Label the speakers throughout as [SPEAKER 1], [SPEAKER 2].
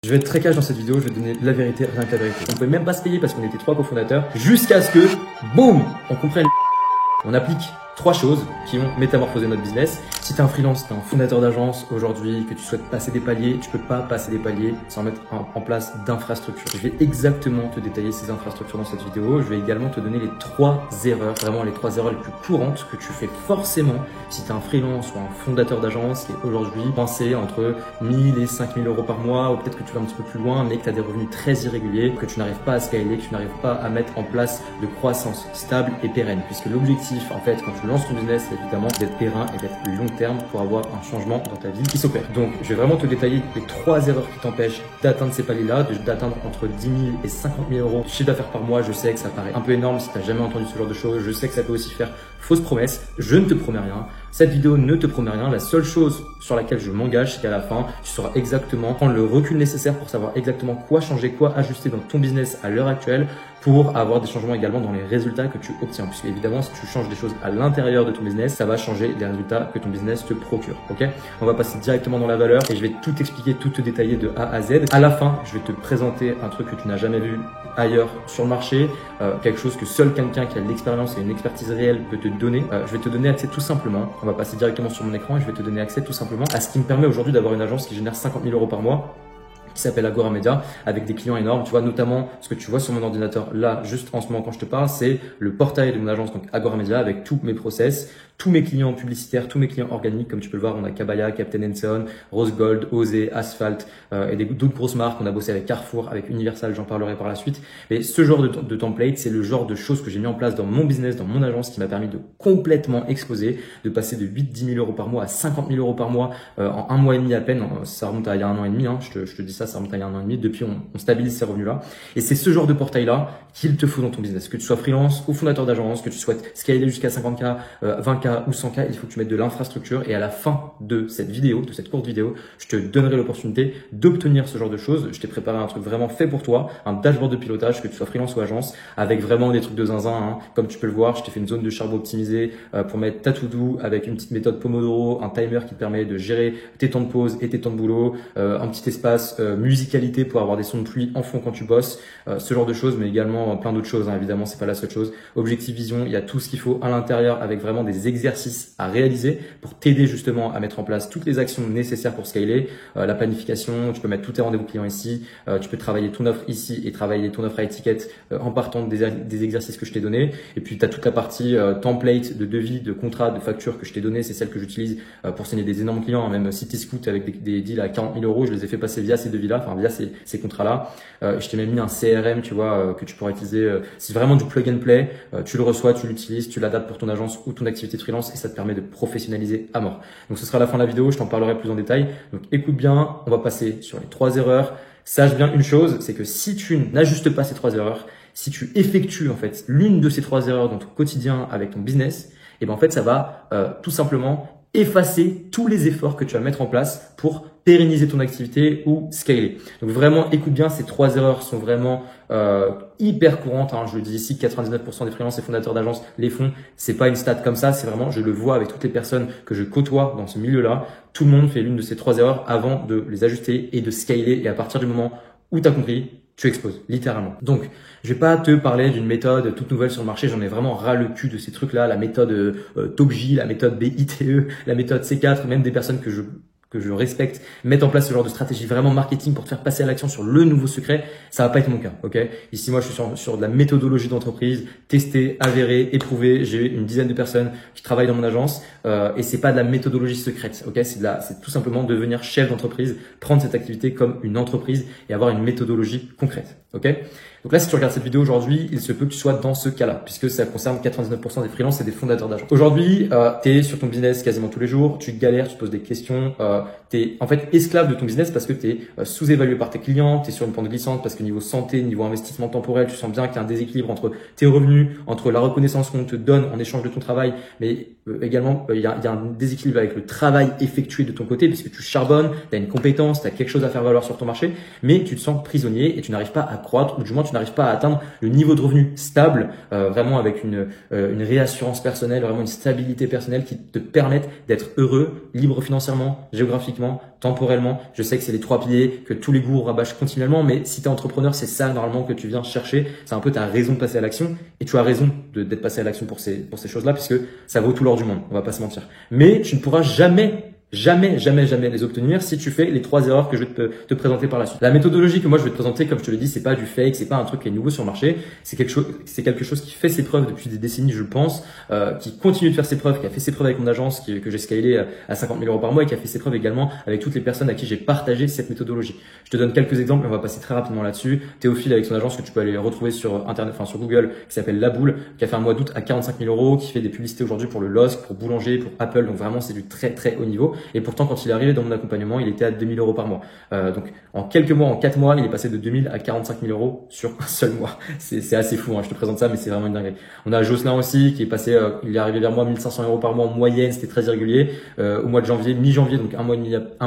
[SPEAKER 1] Je vais être très cash dans cette vidéo, je vais te donner la vérité, rien que la vérité. On ne pouvait même pas se payer parce qu'on était 3 cofondateurs, jusqu'à ce que, boum, on comprenne. On applique 3 choses qui ont métamorphosé notre business. Si tu es un freelance, tu es un fondateur d'agence aujourd'hui, que tu souhaites passer des paliers, tu peux pas passer des paliers sans mettre en place d'infrastructures. Je vais exactement te détailler ces infrastructures dans cette vidéo. Je vais également te donner les 3 erreurs, vraiment les 3 erreurs les plus courantes que tu fais forcément si tu es un freelance ou un fondateur d'agence qui est aujourd'hui pensé entre 1000 et 5000 euros par mois, ou peut-être que tu vas un petit peu plus loin, mais que tu as des revenus très irréguliers, que tu n'arrives pas à scaler, que tu n'arrives pas à mettre en place de croissance stable et pérenne. Puisque l'objectif, en fait, quand tu lances ton business, c'est évidemment d'être périn et d'être long terme pour avoir un changement dans ta vie qui s'opère. Donc, je vais vraiment te détailler les 3 erreurs qui t'empêchent d'atteindre ces paliers-là, d'atteindre entre 10 000 et 50 000 euros de chiffre d'affaires par mois. Je sais que ça paraît un peu énorme si tu n'as jamais entendu ce genre de choses. Je sais que ça peut aussi faire fausse promesse. Je ne te promets rien. Cette vidéo ne te promet rien. La seule chose sur laquelle je m'engage, c'est qu'à la fin, tu sauras exactement prendre le recul nécessaire pour savoir exactement quoi changer, quoi ajuster dans ton business à l'heure actuelle pour avoir des changements également dans les résultats que tu obtiens. Puisque évidemment, si tu changes des choses à l'intérieur de ton business, ça va changer les résultats que ton business te procure. Ok? On va passer directement dans la valeur et je vais tout expliquer, tout te détailler de A à Z. À la fin, je vais te présenter un truc que tu n'as jamais vu ailleurs sur le marché, quelque chose que seul quelqu'un qui a de l'expérience et une expertise réelle peut te donner. Je vais te donner accès tout simplement, on va passer directement sur mon écran et je vais te donner accès tout simplement à ce qui me permet aujourd'hui d'avoir une agence qui génère 50 000 euros par mois, qui s'appelle Agora Media, avec des clients énormes. Tu vois, notamment ce que tu vois sur mon ordinateur là, juste en ce moment quand je te parle, c'est le portail de mon agence, donc Agora Media, avec tous mes process, tous mes clients publicitaires, tous mes clients organiques. Comme tu peux le voir, on a Kabaya, Captain Henson, Rose Gold, Osé, Asphalt et d'autres grosses marques. On a bossé avec Carrefour, avec Universal, j'en parlerai par la suite. Mais ce genre de template, c'est le genre de choses que j'ai mis en place dans mon business, dans mon agence, qui m'a permis de complètement exploser, de passer de 8-10 000 euros par mois à 50 000 euros par mois en 1 mois et demi à peine. Ça remonte à il y a 1 an et demi, hein. Je te dis ça remonte à il y a 1 an et demi. Depuis, on stabilise ces revenus-là. Et c'est ce genre de portail-là qu'il te faut dans ton business. Que tu sois freelance ou fondateur d'agence, que tu souhaites scaler jusqu'à 50K, 20K ou 100K, il faut que tu mettes de l'infrastructure. Et à la fin de cette vidéo, de cette courte vidéo, je te donnerai l'opportunité d'obtenir ce genre de choses. Je t'ai préparé un truc vraiment fait pour toi, un dashboard de pilotage, que tu sois freelance ou agence, avec vraiment des trucs de zinzin, hein. Comme tu peux le voir, je t'ai fait une zone de charbon optimisée pour mettre ta to-do avec une petite méthode Pomodoro, un timer qui te permet de gérer tes temps de pause et tes temps de boulot, un petit espace musicalité pour avoir des sons de pluie en fond quand tu bosses, ce genre de choses, mais également plein d'autres choses, hein. Évidemment, c'est pas la seule chose. Objectif vision, il y a tout ce qu'il faut à l'intérieur avec vraiment des exercices à réaliser pour t'aider justement à mettre en place toutes les actions nécessaires pour scaler, la planification, tu peux mettre tous tes rendez-vous clients ici, tu peux travailler ton offre ici et travailler ton offre à étiquette en partant des exercices que je t'ai donnés. Et puis tu as toute la partie template de devis, de contrat, de facture que je t'ai donné, c'est celle que j'utilise pour signer des énormes clients, hein. Même CityScoot avec des deals à 40 000 euros, je les ai fait passer via ces devis-là, enfin via ces contrats-là. Je t'ai même mis un CRM, tu vois, que tu pourras utiliser. C'est vraiment du plug and play. Tu le reçois, tu l'utilises, tu l'adaptes pour ton agence ou ton activité de freelance et ça te permet de professionnaliser à mort. Donc ce sera la fin de la vidéo, je t'en parlerai plus en détail. Donc écoute bien, on va passer sur les 3 erreurs. Sache bien une chose, c'est que si tu n'ajustes pas ces 3 erreurs, si tu effectues en fait l'une de ces 3 erreurs dans ton quotidien avec ton business, et ben en fait ça va tout simplement effacer tous les efforts que tu vas mettre en place pour pérenniser ton activité ou scaler. Donc vraiment, écoute bien, ces 3 erreurs sont vraiment hyper courantes, hein. Je le dis ici, 99% des freelances et fondateurs d'agences les font. C'est pas une stat comme ça, c'est vraiment, je le vois avec toutes les personnes que je côtoie dans ce milieu-là. Tout le monde fait l'une de ces 3 erreurs avant de les ajuster et de scaler. Et à partir du moment où tu as compris, tu exploses, littéralement. Donc, je vais pas te parler d'une méthode toute nouvelle sur le marché. J'en ai vraiment ras le cul de ces trucs-là. La méthode TopJ, la méthode BITE, la méthode C4, même des personnes que je respecte, mettre en place ce genre de stratégie vraiment marketing pour te faire passer à l'action sur le nouveau secret, ça va pas être mon cas, ok? Ici, moi, je suis sur de la méthodologie d'entreprise, testée, avérée, éprouvée. J'ai une dizaine de personnes qui travaillent dans mon agence et c'est pas de la méthodologie secrète, ok? C'est tout simplement devenir chef d'entreprise, prendre cette activité comme une entreprise et avoir une méthodologie concrète, ok? Donc là, si tu regardes cette vidéo aujourd'hui, il se peut que tu sois dans ce cas-là, puisque ça concerne 99% des freelances et des fondateurs d'agence. Aujourd'hui, tu es sur ton business quasiment tous les jours, tu galères, tu te poses des questions, tu es en fait esclave de ton business parce que tu es sous-évalué par tes clients, tu es sur une pente glissante parce que niveau santé, niveau investissement temporel, tu sens bien qu'il y a un déséquilibre entre tes revenus, entre la reconnaissance qu'on te donne en échange de ton travail, mais également il y a un déséquilibre avec le travail effectué de ton côté, puisque tu charbonnes, tu as une compétence, tu as quelque chose à faire valoir sur ton marché, mais tu te sens prisonnier et tu n'arrives pas à croître, ou du moins tu n'arrives pas à atteindre le niveau de revenu stable, vraiment avec une réassurance personnelle, vraiment une stabilité personnelle qui te permette d'être heureux, libre financièrement, géographiquement, temporellement. Je sais que c'est les 3 piliers que tous les gourous rabâchent continuellement, mais si tu es entrepreneur, c'est ça normalement que tu viens chercher. C'est un peu ta raison de passer à l'action, et tu as raison d'être passé à l'action pour ces choses-là, puisque ça vaut tout l'or du monde, on va pas se mentir. Mais tu ne pourras jamais les obtenir si tu fais les 3 erreurs que je vais te présenter par la suite. La méthodologie que moi je vais te présenter, comme je te l'ai dit, c'est pas du fake, c'est pas un truc qui est nouveau sur le marché, c'est quelque chose qui fait ses preuves depuis des décennies, je le pense, qui continue de faire ses preuves, qui a fait ses preuves avec mon agence, que j'ai scalé à 50 000 euros par mois, et qui a fait ses preuves également avec toutes les personnes à qui j'ai partagé cette méthodologie. Je te donne quelques exemples, mais on va passer très rapidement là-dessus. Théophile avec son agence que tu peux aller retrouver sur internet, enfin sur Google, qui s'appelle La Boule, qui a fait un mois d'août à 45 000 euros, qui fait des publicités aujourd'hui pour le LOSC, pour Boulanger, pour Apple, donc vraiment c'est du très haut niveau. Et pourtant, quand il est arrivé dans mon accompagnement, il était à 2 000 euros par mois. Donc, en quelques mois, en 4 mois, il est passé de 2 000 à 45 000 euros sur un seul mois. C'est assez fou, hein. Je te présente ça, mais c'est vraiment une dinguerie. On a Jocelyn aussi, qui est passé, il est arrivé vers moi 1 500 euros par mois en moyenne, c'était très irrégulier. Au mois de janvier, mi-janvier, donc un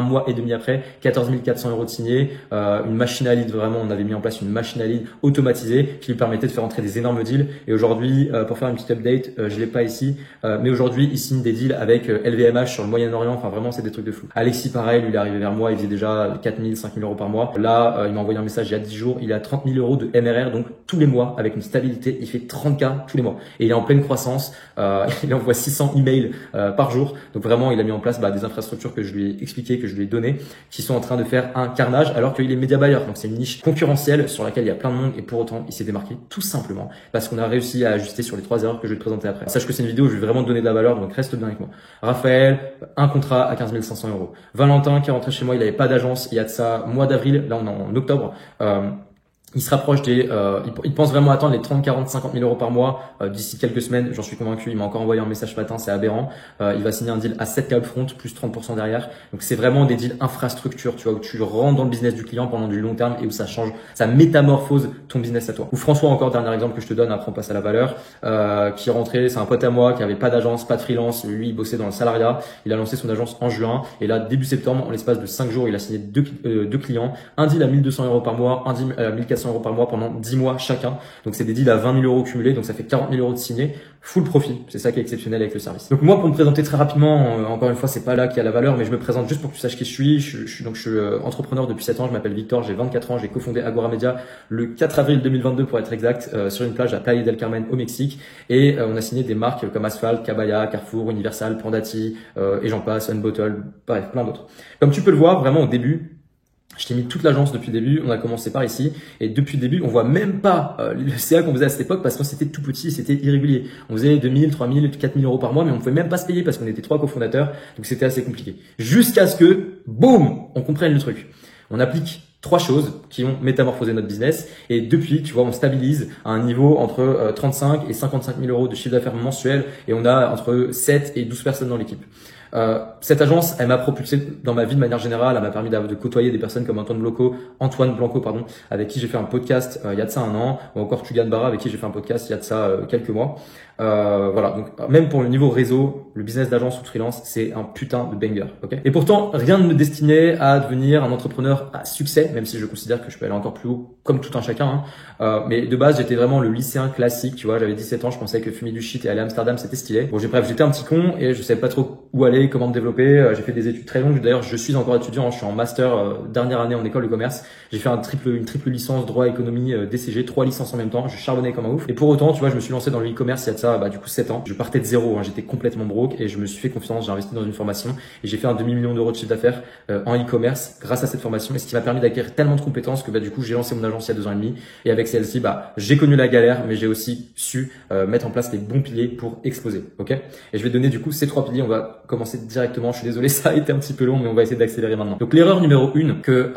[SPEAKER 1] mois et demi après, 14 400 euros de signé, une machine à lead, vraiment, on avait mis en place une machine à lead automatisée qui lui permettait de faire entrer des énormes deals. Et aujourd'hui, pour faire une petite update, je l'ai pas ici, mais aujourd'hui, il signe des deals avec LVMH sur le Moyen-Orient. Enfin, vraiment, c'est des trucs de fou. Alexis, pareil, lui, il est arrivé vers moi, il faisait déjà 4 000, 5 000 euros par mois. Là, il m'a envoyé un message il y a 10 jours, il a 30 000 euros de MRR, donc tous les mois, avec une stabilité, il fait 30K tous les mois. Et il est en pleine croissance, il envoie 600 emails par jour. Donc vraiment, il a mis en place des infrastructures que je lui ai expliquées, que je lui ai données, qui sont en train de faire un carnage, alors qu'il est média buyer. Donc c'est une niche concurrentielle sur laquelle il y a plein de monde, et pour autant, il s'est démarqué tout simplement parce qu'on a réussi à ajuster sur les 3 erreurs que je vais te présenter après. Sache que c'est une vidéo où je vais vraiment te donner de la valeur, donc reste bien avec moi. Raphaël, un contrat à 15 500 euros. Valentin qui est rentré chez moi, il n'avait pas d'agence, il y a de ça mois d'avril, là on est en octobre. Il se rapproche il pense vraiment atteindre les 30, 40, 50 000 euros par mois d'ici quelques semaines. J'en suis convaincu. Il m'a encore envoyé un message ce matin, c'est aberrant. Il va signer un deal à 7K upfront, plus 30% derrière. Donc c'est vraiment des deals infrastructure, tu vois, où tu rentres dans le business du client pendant du long terme et où ça change, ça métamorphose ton business à toi. Ou François, encore dernier exemple que je te donne, après on passe à la valeur, qui est rentré, c'est un pote à moi qui avait pas d'agence, pas de freelance. Lui, il bossait dans le salariat. Il a lancé son agence en juin et là, début septembre, en l'espace de 5 jours, il a signé deux clients, un deal à 1 200 euros par mois, un deal à 1 400 euros par mois pendant 10 mois chacun. Donc c'est des deals à 20 000 euros cumulés, donc ça fait 40 000 euros de signé, full profit. C'est ça qui est exceptionnel avec le service. Donc moi, pour me présenter très rapidement, encore une fois, c'est pas là qu'il y a la valeur, mais je me présente juste pour que tu saches qui je suis. Je suis entrepreneur depuis 7 ans, je m'appelle Victor, j'ai 24 ans, j'ai cofondé Agora Media le 4 avril 2022 pour être exact, sur une plage à Playa del Carmen au Mexique, et on a signé des marques comme Asphalt, Cabaya, Carrefour, Universal, Pandati, et j'en passe, Unbottle, bref, plein d'autres. Comme tu peux le voir, vraiment au début, je t'ai mis toute l'agence depuis le début, on a commencé par ici, et depuis le début, on voit même pas le CA qu'on faisait à cette époque parce que c'était tout petit, c'était irrégulier. On faisait 2 000, 3 000, 4 000 euros par mois, mais on pouvait même pas se payer parce qu'on était 3 cofondateurs, donc c'était assez compliqué. Jusqu'à ce que, boum, on comprenne le truc. On applique 3 choses qui ont métamorphosé notre business, et depuis, tu vois, on stabilise à un niveau entre 35 et 55 000 euros de chiffre d'affaires mensuel, et on a entre 7 et 12 personnes dans l'équipe. Cette agence, elle m'a propulsé dans ma vie de manière générale. Elle m'a permis de côtoyer des personnes comme Antoine Blanco, avec qui j'ai fait un podcast il y a de ça 1 an, ou encore Tugan Barra, avec qui j'ai fait un podcast il y a de ça quelques mois. Voilà, donc même pour le niveau réseau, le business d'agence ou de freelance, c'est un putain de banger, ok. Et pourtant, rien ne me destinait à devenir un entrepreneur à succès, même si je considère que je peux aller encore plus haut, comme tout un chacun. Mais de base, j'étais vraiment le lycéen classique, tu vois. J'avais 17 ans, je pensais que fumer du shit et aller à Amsterdam, c'était stylé. Bon, bref, j'étais un petit con et je savais pas trop où aller, comment me développer. J'ai fait des études très longues. D'ailleurs, je suis encore étudiant. Je suis en master, dernière année en école de commerce. J'ai fait une triple licence droit, économie, DCG, 3 licences en même temps. Je charbonnais comme un ouf. Et pour autant, tu vois, je me suis lancé dans le e-commerce il y a de ça, du coup 7 ans. Je partais de zéro, j'étais complètement broke et je me suis fait confiance. J'ai investi dans une formation et j'ai fait un demi-million d'euros de chiffre d'affaires en e-commerce grâce à cette formation. Et ce qui m'a permis d'acquérir tellement de compétences que du coup, j'ai lancé mon agence il y a 2 ans et demi. Et avec celle-ci, j'ai connu la galère, mais j'ai aussi su mettre en place les bons piliers pour exploser, ok. Et je vais donner du coup ces 3 piliers. On va commencer directement. Je suis désolé, ça a été un petit peu long, mais on va essayer d'accélérer maintenant. Donc l'erreur numéro 1 que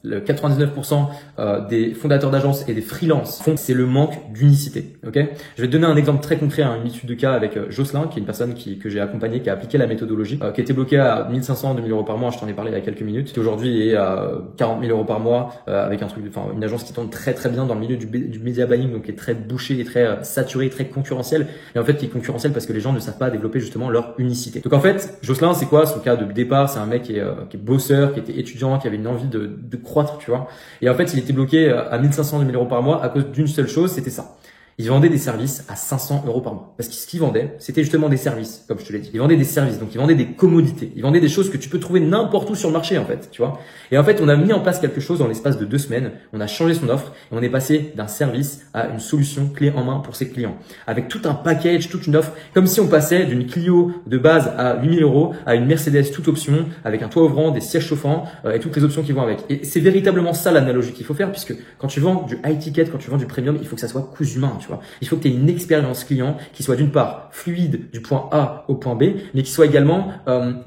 [SPEAKER 1] le 99% des fondateurs d'agences et des freelances font, c'est le manque d'unicité. Ok, je vais te donner un exemple très concret, une étude de cas avec Jocelyn, qui est une personne que j'ai accompagnée, qui a appliqué la méthodologie, qui était bloquée à 1500, 2000 euros par mois. Je t'en ai parlé il y a quelques minutes. Qui aujourd'hui est à 40 000 euros par mois avec une agence qui tourne très très bien dans le milieu du media buying, donc qui est très bouché et très saturé, très concurrentiel. Et en fait, qui est concurrentiel parce que les gens ne savent pas développer justement leur unicité. Donc en fait, Jocelyn, c'est quoi son cas de départ? C'est un mec qui est bosseur, qui était étudiant, qui avait une envie de croître, tu vois. Et en fait, il était bloqué à 1500, 2000 euros par mois à cause d'une seule chose, c'était ça. Il vendait des services à 500 euros par mois. Parce que ce qu'il vendait, c'était justement des services, comme je te l'ai dit. Il vendait des services, donc il vendait des commodités. Il vendait des choses que tu peux trouver n'importe où sur le marché, en fait, tu vois. Et en fait, on a mis en place quelque chose dans l'espace de 2 semaines. On a changé son offre et on est passé d'un service à une solution clé en main pour ses clients. Avec tout un package, toute une offre, comme si on passait d'une Clio de base à 8000 euros à une Mercedes toute option, avec un toit ouvrant, des sièges chauffants et toutes les options qui vont avec. Et c'est véritablement ça l'analogie qu'il faut faire, puisque quand tu vends du high ticket, quand tu vends du premium, il faut que ça soit cousu main. Tu vois. Il faut que tu aies une expérience client qui soit d'une part fluide du point A au point B, mais qui soit également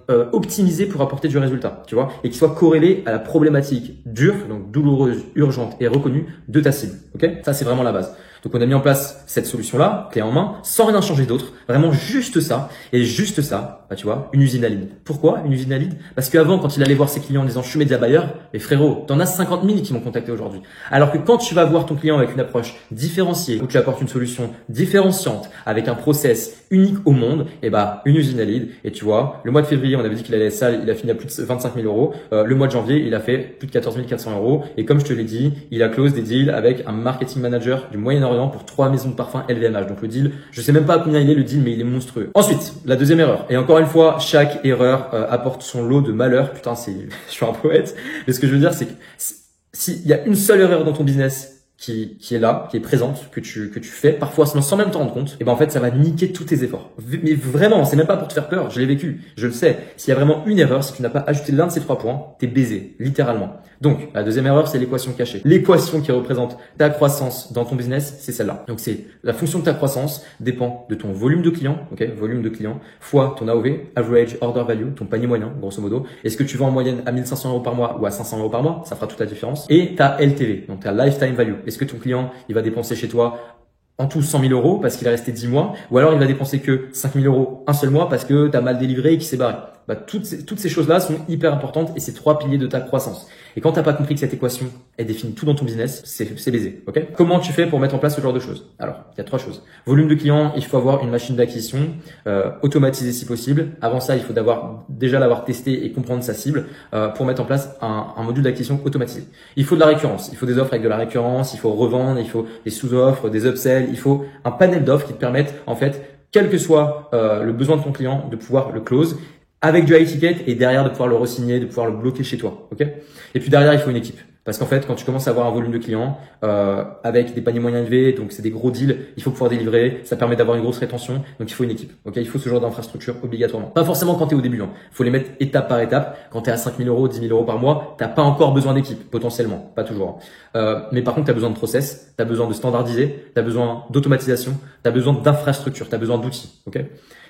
[SPEAKER 1] optimisée pour apporter du résultat, tu vois, et qui soit corrélée à la problématique dure, donc douloureuse, urgente et reconnue de ta cible. Ok, ça c'est vraiment la base. Donc on a mis en place cette solution-là, clé en main, sans rien changer d'autre, vraiment juste ça, et juste ça, bah, tu vois, une usine à lead. Pourquoi une usine à lead? Parce qu'avant, quand il allait voir ses clients en disant je suis média buyer, mais frérot, t'en as 50 000 qui m'ont contacté aujourd'hui. Alors que quand tu vas voir ton client avec une approche différenciée, où tu apportes une solution différenciante, avec un process unique au monde, et bah une usine à lead. Et tu vois, le mois de février, on avait dit qu'il allait ça, il a fini à plus de 25 000 euros. Le mois de janvier, il a fait plus de 14 400 euros. Et comme je te l'ai dit, il a close des deals avec un marketing manager du Moyen-Orient pour 3 maisons de parfum LVMH. Donc le deal, je sais même pas à combien il est le deal, mais il est monstrueux. Ensuite, la deuxième erreur. Et encore une fois, chaque erreur apporte son lot de malheur. Putain, je suis un poète. Mais ce que je veux dire, c'est que s'il y a une seule erreur dans ton business qui est là, qui est présente, que tu fais, parfois sans même t'en rendre compte, et ben en fait, ça va niquer tous tes efforts. Mais vraiment, c'est même pas pour te faire peur, je l'ai vécu, je le sais. S'il y a vraiment une erreur, si tu n'as pas ajouté l'un de ces 3 points, t'es baisé, littéralement. Donc, la deuxième erreur, c'est l'équation cachée. L'équation qui représente ta croissance dans ton business, c'est celle-là. Donc, c'est la fonction de ta croissance dépend de ton volume de clients, ok, volume de clients, fois ton AOV, average order value, ton panier moyen, grosso modo. Est-ce que tu vends en moyenne à 1500 euros par mois ou à 500 euros par mois? Ça fera toute la différence. Et ta LTV, donc ta lifetime value. Est-ce que ton client, il va dépenser chez toi en tout 100 000 euros parce qu'il est resté 10 mois, ou alors il va dépenser que 5 000 euros un seul mois parce que tu as mal délivré et qu'il s'est barré. Bah, toutes ces choses-là sont hyper importantes et c'est 3 piliers de ta croissance. Et quand t'as pas compris que cette équation, elle définit tout dans ton business, c'est baisé, ok? Comment tu fais pour mettre en place ce genre de choses? Alors, il y a 3 choses. Volume de clients, il faut avoir une machine d'acquisition, automatisée si possible. Avant ça, il faut déjà l'avoir testé et comprendre sa cible, pour mettre en place un module d'acquisition automatisé. Il faut de la récurrence. Il faut des offres avec de la récurrence, il faut revendre, il faut des sous-offres, des upsells, il faut un panel d'offres qui te permettent, en fait, quel que soit le besoin de ton client, de pouvoir le close avec du high ticket et derrière de pouvoir le re-signer, de pouvoir le bloquer chez toi, ok? Et puis derrière, il faut une équipe. Parce qu'en fait, quand tu commences à avoir un volume de clients avec des paniers moyens élevés, donc c'est des gros deals, il faut pouvoir délivrer, ça permet d'avoir une grosse rétention, donc il faut une équipe. Ok, il faut ce genre d'infrastructure obligatoirement. Pas forcément quand tu es au début, hein. Faut les mettre étape par étape. Quand tu es à 5 000 euros, 10 000 euros par mois, t'as pas encore besoin d'équipe, potentiellement, pas toujours. Mais par contre, tu as besoin de process, tu as besoin de standardiser, tu as besoin d'automatisation, tu as besoin d'infrastructure, tu as besoin d'outils. Ok.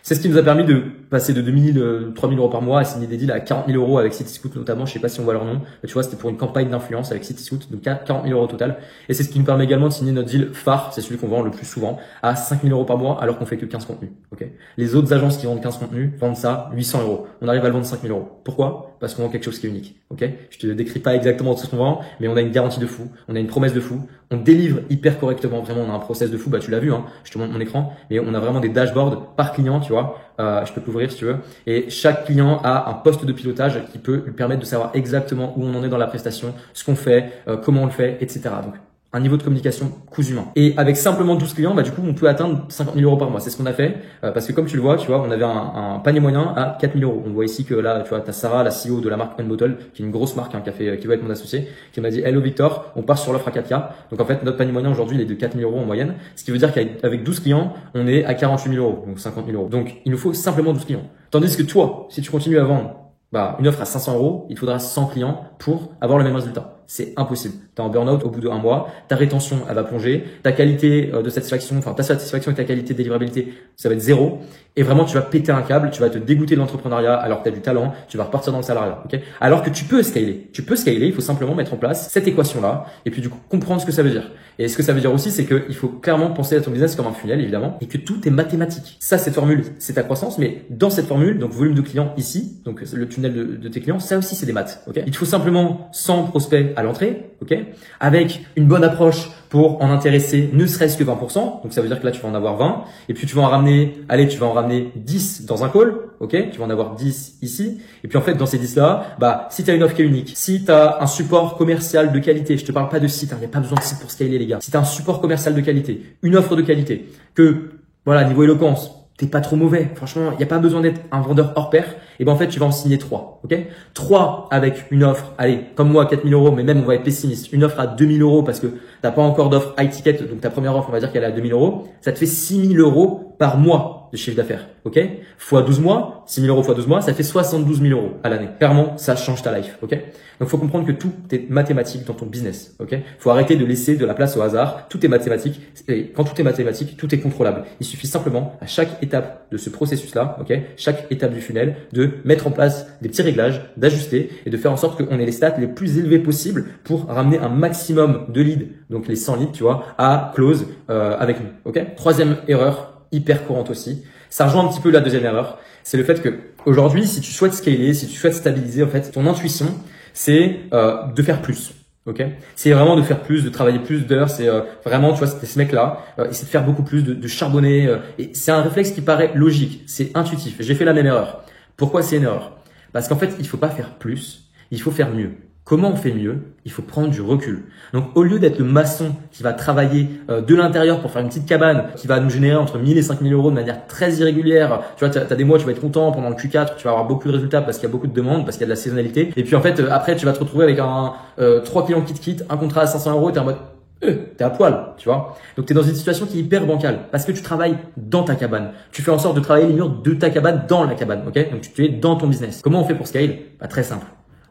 [SPEAKER 1] C'est ce qui nous a permis de passer de 2 000, 3 000 euros par mois à signer des deals à 40 000 euros avec Cityscoot notamment. Je sais pas si on voit leur nom. Mais tu vois, c'était pour une campagne d'influence avec Cityscoot, donc 40 000 euros au total. Et c'est ce qui nous permet également de signer notre deal phare, c'est celui qu'on vend le plus souvent, à 5 000 euros par mois alors qu'on fait que 15 contenus. Ok. Les autres agences qui vendent 15 contenus vendent ça 800 euros. On arrive à le vendre 5 000 euros. Pourquoi? Parce qu'on vend quelque chose qui est unique. Ok. Je te décris pas exactement tout ce qu'on vend, mais on a une garantie de fou, on a une promesse de fou, on délivre hyper correctement. Vraiment, on a un process de fou. Bah, tu l'as vu, hein. Je te montre mon écran, mais on a vraiment des dashboards par client, tu vois. Je peux l'ouvrir si tu veux. Et chaque client a un poste de pilotage qui peut lui permettre de savoir exactement où on en est dans la prestation, ce qu'on fait, comment on le fait, etc. Donc, un niveau de communication cousu main. Et avec simplement 12 clients, bah, du coup, on peut atteindre 50 000 euros par mois. C'est ce qu'on a fait. Parce que comme tu le vois, tu vois, on avait un panier moyen à 4 000 euros. On voit ici que là, tu vois, t'as Sarah, la CEO de la marque Unbottle, qui est une grosse marque, hein, qui va être mon associé, qui m'a dit, hello Victor, on part sur l'offre à 4K. Donc, en fait, notre panier moyen aujourd'hui, il est de 4 000 euros en moyenne. Ce qui veut dire qu'avec 12 clients, on est à 48 000 euros. Donc, 50 000 euros. Donc, il nous faut simplement 12 clients. Tandis que toi, si tu continues à vendre, bah, une offre à 500 euros, il faudra 100 clients pour avoir le même résultat. C'est impossible. T'es en burn-out au bout de 1 mois, ta rétention, elle va plonger, ta qualité de satisfaction, enfin ta satisfaction et ta qualité de délivrabilité, ça va être zéro. Et vraiment, tu vas péter un câble, tu vas te dégoûter de l'entrepreneuriat alors que tu as du talent, tu vas repartir dans le salariat. Okay, alors que tu peux scaler. Tu peux scaler, il faut simplement mettre en place cette équation-là et puis du coup comprendre ce que ça veut dire. Et ce que ça veut dire aussi, c'est qu'il faut clairement penser à ton business comme un funnel, évidemment, et que tout est mathématique. Ça, cette formule, c'est ta croissance, mais dans cette formule, donc volume de clients ici, donc le tunnel de tes clients, ça aussi, c'est des maths. Okay, il te faut simplement 100 prospects à l'entrée, ok, avec une bonne approche pour en intéresser ne serait-ce que 20%. Donc ça veut dire que là, tu vas en avoir 20. Et puis tu vas en ramener, allez, tu vas en ramener 10 dans un call. Ok, tu vas en avoir 10 ici. Et puis en fait, dans ces 10 là, si tu as une offre qui est unique, si tu as un support commercial de qualité, je te parle pas de site, il n'y a pas besoin de site pour scaler les gars. Si tu as un support commercial de qualité, une offre de qualité, que voilà, niveau éloquence, t'es pas trop mauvais. Franchement, il n'y a pas besoin d'être un vendeur hors pair. Et ben en fait, tu vas en signer 3. Ok, 3 avec une offre, allez, comme moi, 4 000 €, mais même on va être pessimiste. Une offre à 2 000 € parce que t'as pas encore d'offre high ticket. Donc ta première offre, on va dire qu'elle est à 2 000 €. Ça te fait 6 000 € par mois de chiffre d'affaires. Ok, fois 12 mois, 6 000 € fois 12 mois, ça fait 72 000 € à l'année. Clairement, ça change ta life. Ok, donc faut comprendre que tout est mathématique dans ton business. Ok, faut arrêter de laisser de la place au hasard. Tout est mathématique. Et quand tout est mathématique, tout est contrôlable. Il suffit simplement à chaque étape de ce processus-là, ok, chaque étape du funnel, de mettre en place des petits réglages, d'ajuster et de faire en sorte qu'on ait les stats les plus élevés possibles pour ramener un maximum de leads, donc les 100 leads, tu vois, à close avec nous. Ok. Troisième erreur, hyper courante aussi. Ça rejoint un petit peu la deuxième erreur. C'est le fait que aujourd'hui, si tu souhaites scaler, si tu souhaites stabiliser, en fait, ton intuition, c'est de faire plus. Ok, c'est vraiment de faire plus, de travailler plus d'heures. C'est vraiment, tu vois, c'est ce mec-là, c'est de faire beaucoup plus, de charbonner. Et c'est un réflexe qui paraît logique, c'est intuitif. J'ai fait la même erreur. Pourquoi c'est une erreur? Parce qu'en fait, il faut pas faire plus, il faut faire mieux. Comment on fait mieux? Il faut prendre du recul. Donc, au lieu d'être le maçon qui va travailler de l'intérieur pour faire une petite cabane qui va nous générer entre 1 000 et 5 000 € de manière très irrégulière, tu vois, t'as des mois, tu vas être content pendant le Q4, tu vas avoir beaucoup de résultats parce qu'il y a beaucoup de demandes, parce qu'il y a de la saisonnalité. Et puis, en fait, après, tu vas te retrouver avec 3 clients qui te quittent, un contrat à 500 €, t'es en mode, t'es à poil, tu vois. Donc, t'es dans une situation qui est hyper bancale parce que tu travailles dans ta cabane. Tu fais en sorte de travailler les murs de ta cabane dans la cabane, ok? Donc, tu es dans ton business. Comment on fait pour scale? Très simple.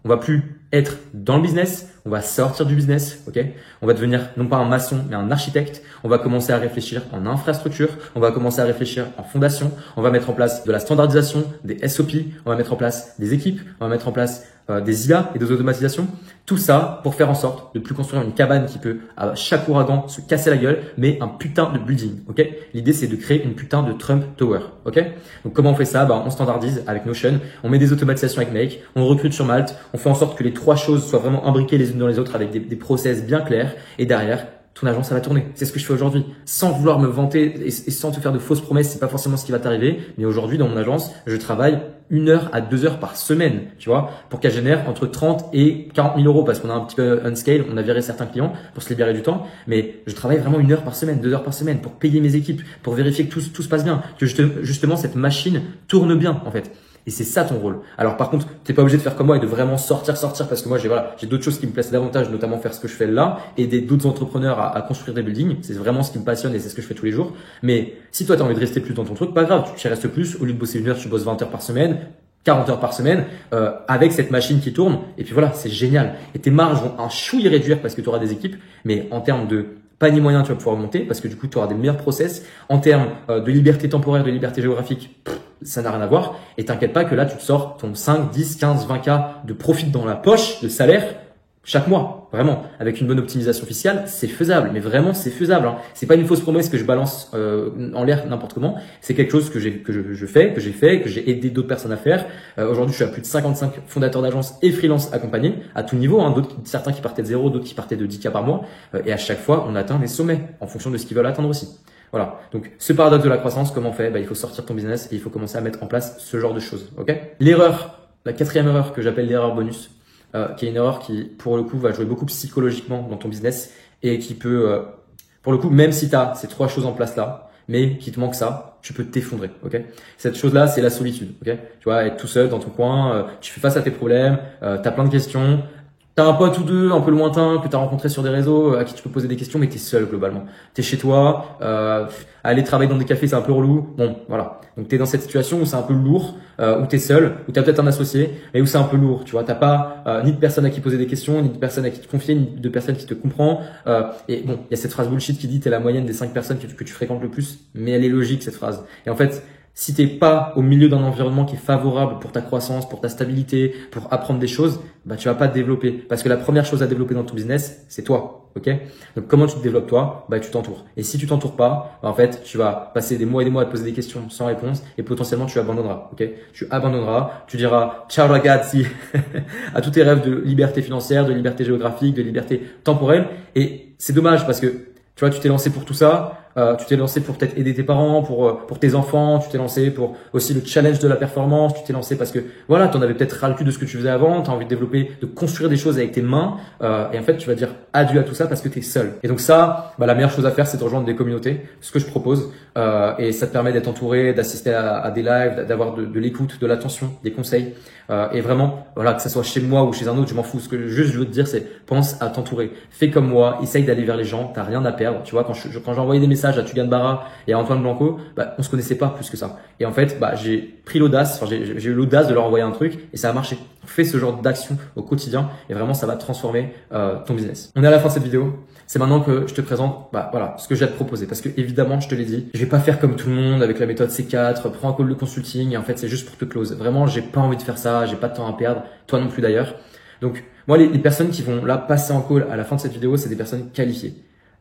[SPEAKER 1] On va plus être dans le business, on va sortir du business, ok? On va devenir non pas un maçon, mais un architecte. On va commencer à réfléchir en infrastructure, on va commencer à réfléchir en fondation, on va mettre en place de la standardisation, des SOP, on va mettre en place des équipes, on va mettre en place des IA et des automatisations. Tout ça pour faire en sorte de plus construire une cabane qui peut à chaque ouragan se casser la gueule, mais un putain de building, ok? L'idée c'est de créer une putain de Trump Tower, ok? Donc comment on fait ça? On standardise avec Notion, on met des automatisations avec Make, on recrute sur Malte, on fait en sorte que les 3 choses soient vraiment imbriquées les unes dans les autres avec des process bien clairs et derrière, ton agence, ça va tourner. C'est ce que je fais aujourd'hui. Sans vouloir me vanter et sans te faire de fausses promesses, c'est pas forcément ce qui va t'arriver. Mais aujourd'hui, dans mon agence, je travaille 1 heure à 2 heures par semaine, tu vois, pour qu'elle génère entre 30 et 40 000 € parce qu'on a un petit peu unscale, on a viré certains clients pour se libérer du temps. Mais je travaille vraiment 1 heure par semaine, 2 heures par semaine pour payer mes équipes, pour vérifier que tout se passe bien, que justement cette machine tourne bien, en fait. Et c'est ça ton rôle. Alors par contre, t'es pas obligé de faire comme moi et de vraiment sortir parce que moi j'ai d'autres choses qui me plaisent davantage, notamment faire ce que je fais là, aider d'autres entrepreneurs à construire des buildings. C'est vraiment ce qui me passionne et c'est ce que je fais tous les jours. Mais si toi t'as envie de rester plus dans ton truc, pas grave, tu y restes plus. Au lieu de bosser 1 heure, tu bosses 20 heures par semaine, 40 heures par semaine, avec cette machine qui tourne. Et puis voilà, c'est génial. Et tes marges vont un chouï réduire parce que tu auras des équipes, mais en termes de panier moyen, tu vas pouvoir monter parce que du coup, tu auras des meilleurs process. En termes de liberté temporaire, de liberté géographique, ça n'a rien à voir. Et t'inquiète pas que là, tu te sors ton 5, 10, 15, 20K de profit dans la poche de salaire chaque mois. Vraiment, avec une bonne optimisation fiscale, c'est faisable. Mais vraiment, c'est faisable. C'est pas une fausse promesse que je balance en l'air n'importe comment. C'est quelque chose que je fais, que j'ai aidé d'autres personnes à faire. Aujourd'hui, je suis à plus de 55 fondateurs d'agences et freelance accompagnés à tout niveau. Certains qui partaient de 0, d'autres qui partaient de 10K par mois. Et à chaque fois, on atteint des sommets en fonction de ce qu'ils veulent atteindre aussi. Voilà. Donc, ce paradoxe de la croissance, comment on fait? Il faut sortir ton business et il faut commencer à mettre en place ce genre de choses. Ok? L'erreur, la 4e erreur que j'appelle l'erreur bonus, qui est une erreur qui, pour le coup, va jouer beaucoup psychologiquement dans ton business et qui peut, pour le coup, même si tu as ces 3 choses en place là, mais qu'il te manque ça, tu peux t'effondrer. Ok? Cette chose-là, c'est la solitude. Ok? Tu vois, être tout seul dans ton coin, tu fais face à tes problèmes, tu as plein de questions. T'as un pote ou deux un peu lointain que t'as rencontré sur des réseaux à qui tu peux poser des questions, mais t'es seul globalement. T'es chez toi, aller travailler dans des cafés c'est un peu relou. Bon, voilà. Donc t'es dans cette situation où c'est un peu lourd, où t'es seul, où t'as peut-être un associé, mais où c'est un peu lourd. Tu vois, t'as pas ni de personne à qui poser des questions, ni de personne à qui te confier, ni de personne qui te comprend. Et bon, il y a cette phrase bullshit qui dit t'es la moyenne des 5 personnes que tu fréquentes le plus, mais elle est logique cette phrase. Et en fait, si t'es pas au milieu d'un environnement qui est favorable pour ta croissance, pour ta stabilité, pour apprendre des choses, bah tu vas pas te développer. Parce que la première chose à développer dans ton business, c'est toi, ok? Donc comment tu te développes toi? Bah tu t'entoures. Et si tu t'entoures pas, bah, en fait tu vas passer des mois et des mois à te poser des questions sans réponse et potentiellement tu abandonneras, ok? Tu abandonneras, tu diras ciao ragazzi à tous tes rêves de liberté financière, de liberté géographique, de liberté temporelle. Et c'est dommage parce que tu vois, tu t'es lancé pour tout ça. Tu t'es lancé pour peut-être aider tes parents, pour tes enfants, tu t'es lancé pour aussi le challenge de la performance, tu t'es lancé parce que voilà, tu en avais peut-être ras le cul de ce que tu faisais avant, tu as envie de développer, de construire des choses avec tes mains et en fait, tu vas dire adieu à tout ça parce que tu es seul. Et donc ça, bah, la meilleure chose à faire, c'est de rejoindre des communautés, ce que je propose et ça te permet d'être entouré, d'assister à des lives, d'avoir de l'écoute, de l'attention, des conseils et vraiment, voilà, que ça soit chez moi ou chez un autre, je m'en fous. Ce que juste je veux te dire, c'est pense à t'entourer. Fais comme moi, essaye d'aller vers les gens, t'as rien à perdre. Tu vois, quand j'ai envoyé des messages à Tugan Barra et à Antoine Blanco, bah, on se connaissait pas plus que ça. Et en fait, bah, j'ai pris l'audace, enfin, j'ai eu l'audace de leur envoyer un truc et ça a marché. Fais ce genre d'action au quotidien et vraiment ça va transformer ton business. On est à la fin de cette vidéo. C'est maintenant que je te présente, bah, voilà, ce que j'ai à te proposer. Parce que évidemment, je te l'ai dit, je vais pas faire comme tout le monde avec la méthode C4, prends un call de consulting et en fait, c'est juste pour te close. Vraiment, j'ai pas envie de faire ça, j'ai pas de temps à perdre, toi non plus d'ailleurs. Donc, moi, les personnes qui vont là passer en call à la fin de cette vidéo, c'est des personnes qualifiées.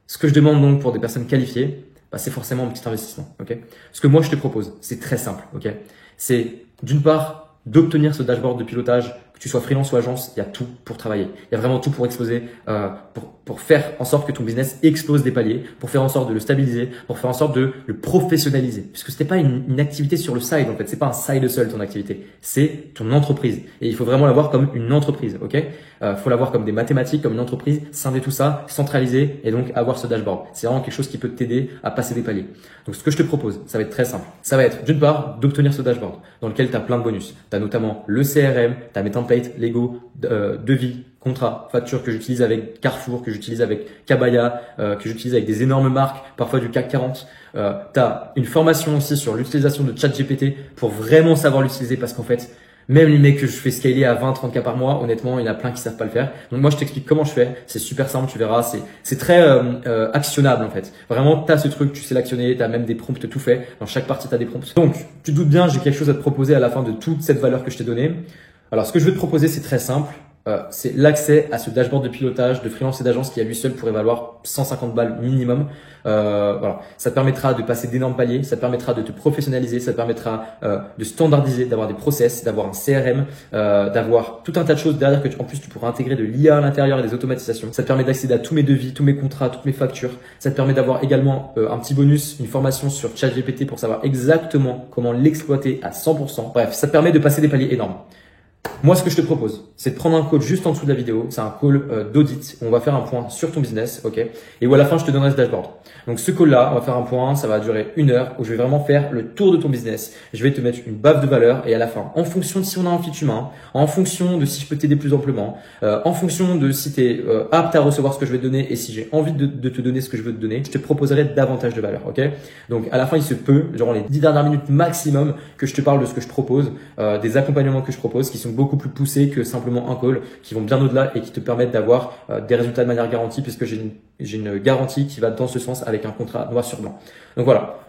[SPEAKER 1] Ce que je demande donc pour des personnes qualifiées, bah, c'est forcément un petit investissement, ok? Ce que moi je te propose, c'est très simple, ok? C'est d'une part d'obtenir ce dashboard de pilotage, que tu sois freelance ou agence, il y a tout pour travailler. Il y a vraiment tout pour exploser, pour faire en sorte que ton business explose des paliers, pour faire en sorte de le stabiliser, pour faire en sorte de le professionnaliser. Puisque c'était pas une activité sur le side, en fait. C'est pas un side seul, ton activité. C'est ton entreprise. Et il faut vraiment la voir comme une entreprise, ok? Faut la voir comme des mathématiques, comme une entreprise, scinder tout ça, centraliser et donc avoir ce dashboard. C'est vraiment quelque chose qui peut t'aider à passer des paliers. Donc, ce que je te propose, ça va être très simple. Ça va être, d'une part, d'obtenir ce dashboard dans lequel tu as plein de bonus. Tu as notamment le CRM, tu as mes templates, Lego, devis, contrat, facture que j'utilise avec Carrefour, que j'utilise avec Kabaya, que j'utilise avec des énormes marques, parfois du CAC 40. Tu as une formation aussi sur l'utilisation de ChatGPT pour vraiment savoir l'utiliser parce qu'en fait, même les mecs que je fais scaler à 20-30K par mois, honnêtement, il y en a plein qui savent pas le faire. Donc moi, je t'explique comment je fais. C'est super simple, tu verras. C'est très actionnable en fait. Vraiment, tu as ce truc, tu sais l'actionner, tu as même des prompts tout fait. Dans chaque partie, tu as des prompts. Donc, tu te doutes bien, j'ai quelque chose à te proposer à la fin de toute cette valeur que je t'ai donnée. Alors, ce que je veux te proposer, c'est très simple. C'est l'accès à ce dashboard de pilotage de freelance et d'agence qui à lui seul pourrait valoir 150 balles minimum. Voilà, ça te permettra de passer d'énormes paliers, ça te permettra de te professionnaliser, ça te permettra de standardiser, d'avoir des process, d'avoir un CRM, d'avoir tout un tas de choses derrière que en plus tu pourras intégrer de l'IA à l'intérieur et des automatisations. Ça te permet d'accéder à tous mes devis, tous mes contrats, toutes mes factures. Ça te permet d'avoir également un petit bonus, une formation sur ChatGPT pour savoir exactement comment l'exploiter à 100%. Bref, ça te permet de passer des paliers énormes. Moi, ce que je te propose, c'est de prendre un call juste en dessous de la vidéo. C'est un call d'audit où on va faire un point sur ton business, ok? Et où à la fin, je te donnerai ce dashboard. Donc, ce call-là, on va faire un point. Ça va durer 1 heure où je vais vraiment faire le tour de ton business. Je vais te mettre une baffe de valeur et à la fin, en fonction de si on a un fit humain, en fonction de si je peux t'aider plus amplement, en fonction de si tu es apte à recevoir ce que je vais te donner et si j'ai envie de te donner ce que je veux te donner, je te proposerai davantage de valeur, ok? Donc, à la fin, il se peut, durant les 10 dernières minutes maximum, que je te parle de ce que je propose, des accompagnements que je propose qui sont beaucoup plus poussés que simplement un call, qui vont bien au-delà et qui te permettent d'avoir des résultats de manière garantie puisque j'ai une garantie qui va dans ce sens avec un contrat noir sur blanc. Donc voilà.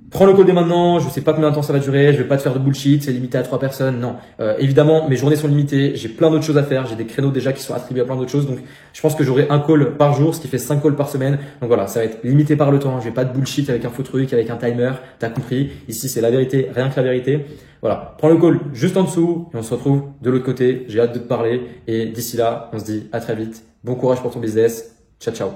[SPEAKER 1] Prends le call dès maintenant, je sais pas combien de temps ça va durer, je vais pas te faire de bullshit, c'est limité à 3 personnes, non. Évidemment, mes journées sont limitées, j'ai plein d'autres choses à faire, j'ai des créneaux déjà qui sont attribués à plein d'autres choses, donc je pense que j'aurai un call par jour, ce qui fait 5 calls par semaine. Donc voilà, ça va être limité par le temps, je vais pas de bullshit avec un faux truc, avec un timer, t'as compris. Ici, c'est la vérité, rien que la vérité. Voilà, prends le call juste en dessous et on se retrouve de l'autre côté. J'ai hâte de te parler et d'ici là, on se dit à très vite. Bon courage pour ton business. Ciao, ciao.